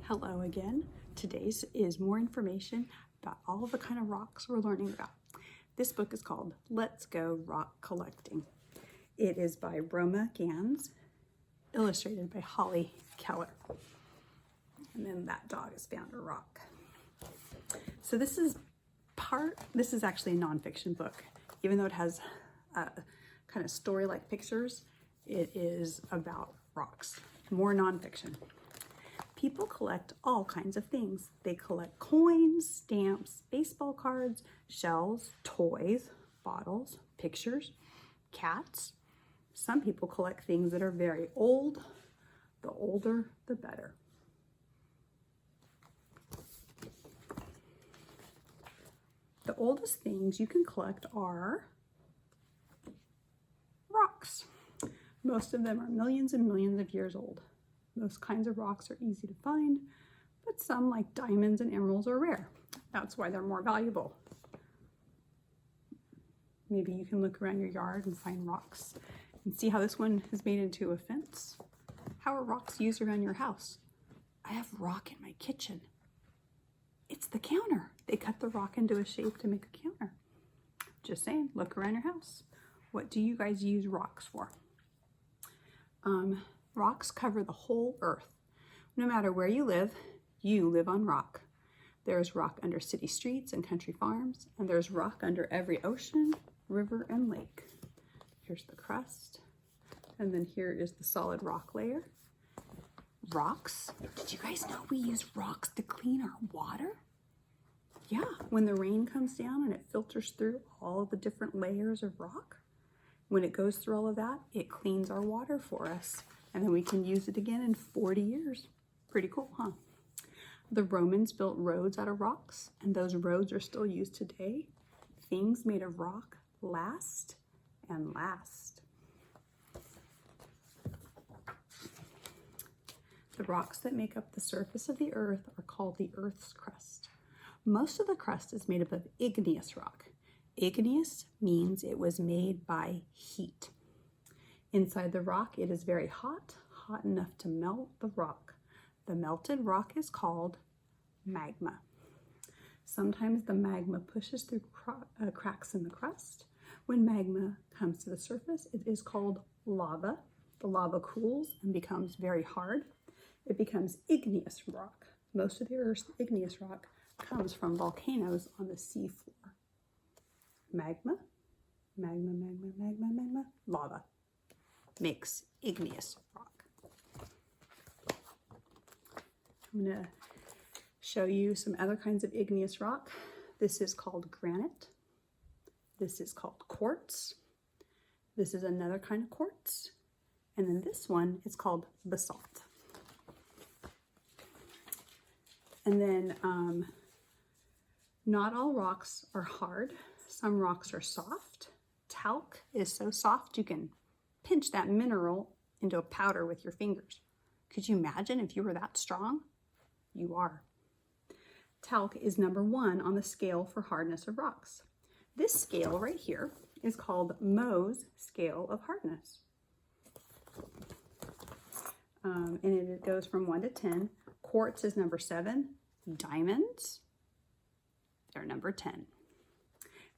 Hello again. Today's is more information about all the kind of rocks we're learning about. This book is called Let's Go Rock Collecting. It is by Roma Gans, illustrated by Holly Keller. And then that dog has found a rock. So this is actually a nonfiction book. Even though it has kind of story-like pictures, it is about rocks, more nonfiction. People collect all kinds of things. They collect coins, stamps, baseball cards, shells, toys, bottles, pictures, cats. Some people collect things that are very old. The older, the better. The oldest things you can collect are rocks. Most of them are millions and millions of years old. Most kinds of rocks are easy to find, but some, like diamonds and emeralds, are rare. That's why they're more valuable. Maybe you can look around your yard and find rocks and see how this one is made into a fence. How are rocks used around your house? I have rock in my kitchen. It's the counter. They cut the rock into a shape to make a counter. Just saying, look around your house. What do you guys use rocks for? Rocks cover the whole earth. No matter where you live on rock. There's rock under city streets and country farms, and there's rock under every ocean, river, and lake. Here's the crust, and then here is the solid rock layer. Rocks. Did you guys know we use rocks to clean our water? Yeah, when the rain comes down and it filters through all of the different layers of rock, when it goes through all of that, it cleans our water for us. And then we can use it again in 40 years. Pretty cool, huh? The Romans built roads out of rocks, and those roads are still used today. Things made of rock last and last. The rocks that make up the surface of the earth are called the Earth's crust. Most of the crust is made up of igneous rock. Igneous means it was made by heat. Inside the rock, it is very hot, hot enough to melt the rock. The melted rock is called magma. Sometimes the magma pushes through cracks in the crust. When magma comes to the surface, it is called lava. The lava cools and becomes very hard. It becomes igneous rock. Most of the Earth's igneous rock comes from volcanoes on the sea floor. Magma, magma, magma, magma, magma, lava makes igneous rock. I'm going to show you some other kinds of igneous rock. This is called granite. This is called quartz. This is another kind of quartz. And then this one is called basalt. And then not all rocks are hard. Some rocks are soft. Talc is so soft you can pinch that mineral into a powder with your fingers. Could you imagine if you were that strong? You are. Talc is number 1 on the scale for hardness of rocks. This scale right here is called Mohs scale of hardness. And it goes from 1 to 10. Quartz is number 7. Diamonds, they're number 10.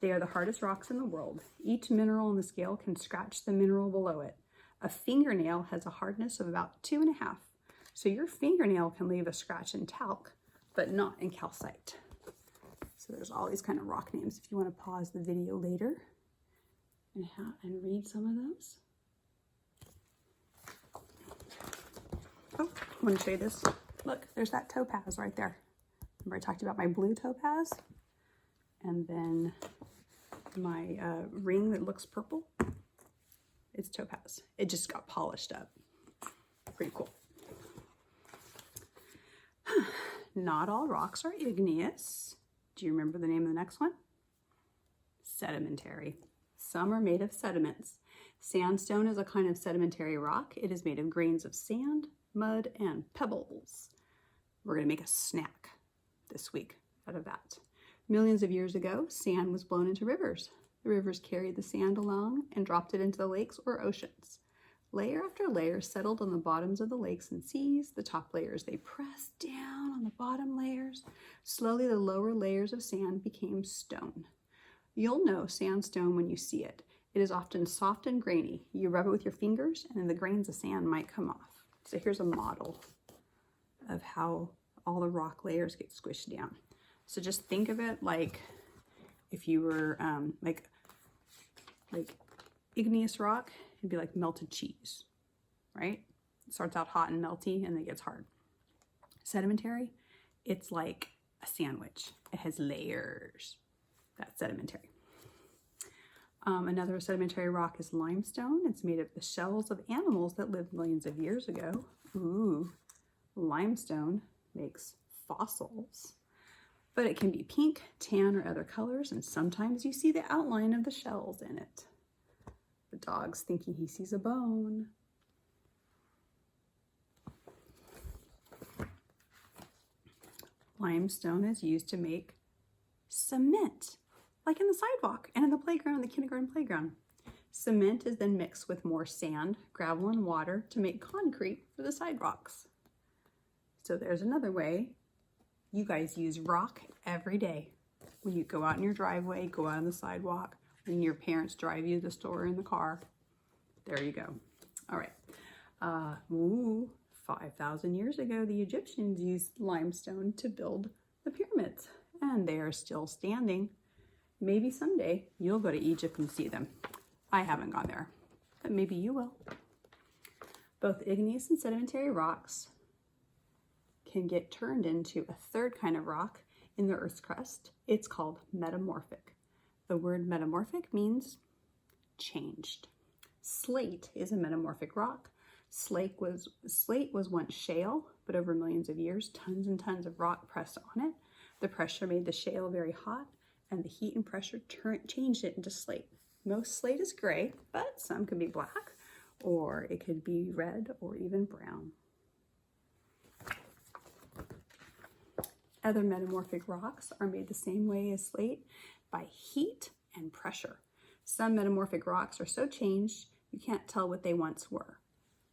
They are the hardest rocks in the world. Each mineral on the scale can scratch the mineral below it. A fingernail has a hardness of about 2.5. So your fingernail can leave a scratch in talc, but not in calcite. So there's all these kind of rock names if you want to pause the video later and read some of those. Oh, I want to show you this. Look, there's that topaz right there. Remember I talked about my blue topaz? And then my ring that looks purple, it's topaz. It just got polished up. Pretty cool. Not all rocks are igneous. Do you remember the name of the next one? Sedimentary. Some are made of sediments. Sandstone is a kind of sedimentary rock. It is made of grains of sand, mud, and pebbles. We're going to make a snack this week out of that. Millions of years ago, sand was blown into rivers. The rivers carried the sand along and dropped it into the lakes or oceans. Layer after layer settled on the bottoms of the lakes and seas. The top layers, they pressed down on the bottom layers. Slowly, the lower layers of sand became stone. You'll know sandstone when you see it. It is often soft and grainy. You rub it with your fingers and then the grains of sand might come off. So here's a model of how all the rock layers get squished down. So just think of it like if you were like igneous rock, it'd be like melted cheese, right? It starts out hot and melty and then it gets hard. Sedimentary, it's like a sandwich. It has layers. That's sedimentary. Another sedimentary rock is limestone. It's made of the shells of animals that lived millions of years ago. Ooh, limestone makes fossils. But it can be pink, tan, or other colors, and sometimes you see the outline of the shells in it. The dog's thinking he sees a bone. Limestone is used to make cement, like in the sidewalk and in the playground, the kindergarten playground. Cement is then mixed with more sand, gravel, and water to make concrete for the sidewalks. So there's another way. You guys use rock every day. When you go out in your driveway, go out on the sidewalk, when your parents drive you to the store in the car. There you go. All right. 5,000 years ago, the Egyptians used limestone to build the pyramids, and they are still standing. Maybe someday you'll go to Egypt and see them. I haven't gone there, but maybe you will. Both igneous and sedimentary rocks can get turned into a third kind of rock in the Earth's crust. It's called metamorphic. The word metamorphic means changed. Slate is a metamorphic rock. Slate was once shale, but over millions of years, tons and tons of rock pressed on it. The pressure made the shale very hot, and the heat and pressure changed it into slate. Most slate is gray, but some can be black, or it could be red or even brown. Other metamorphic rocks are made the same way as slate by heat and pressure. Some metamorphic rocks are so changed you can't tell what they once were.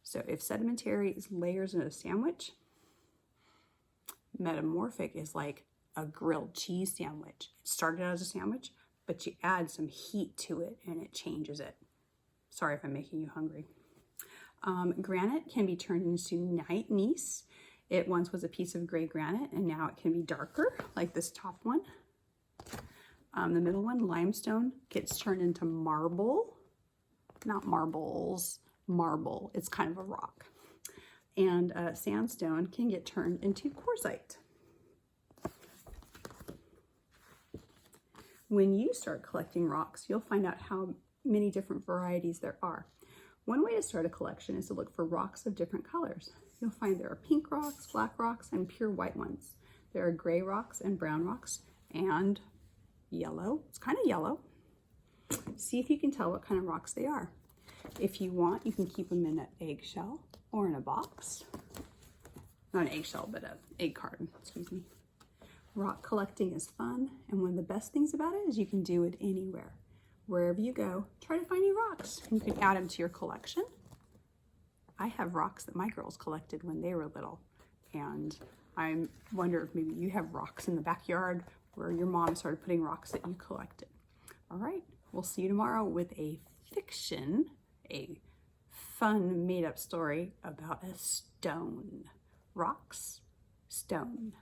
So if sedimentary is layers in a sandwich, metamorphic is like a grilled cheese sandwich. It started out as a sandwich, but you add some heat to it and it changes it. Sorry if I'm making you hungry. Granite can be turned into gneiss. It once was a piece of gray granite and now it can be darker, like this top one. The middle one, limestone, gets turned into marble. Not marbles, marble. It's kind of a rock. And sandstone can get turned into quartzite. When you start collecting rocks, you'll find out how many different varieties there are. One way to start a collection is to look for rocks of different colors. You'll find there are pink rocks, black rocks, and pure white ones. There are gray rocks and brown rocks and yellow. It's kind of yellow. See if you can tell what kind of rocks they are. If you want, you can keep them in an eggshell or in a box. Not an eggshell, but an egg carton, excuse me. Rock collecting is fun, and one of the best things about it is you can do it anywhere. Wherever you go, try to find new rocks. You can add them to your collection. I have rocks that my girls collected when they were little, and I wonder if maybe you have rocks in the backyard where your mom started putting rocks that you collected. All right, we'll see you tomorrow with a fiction, a fun made-up story about a stone. Rocks, stone.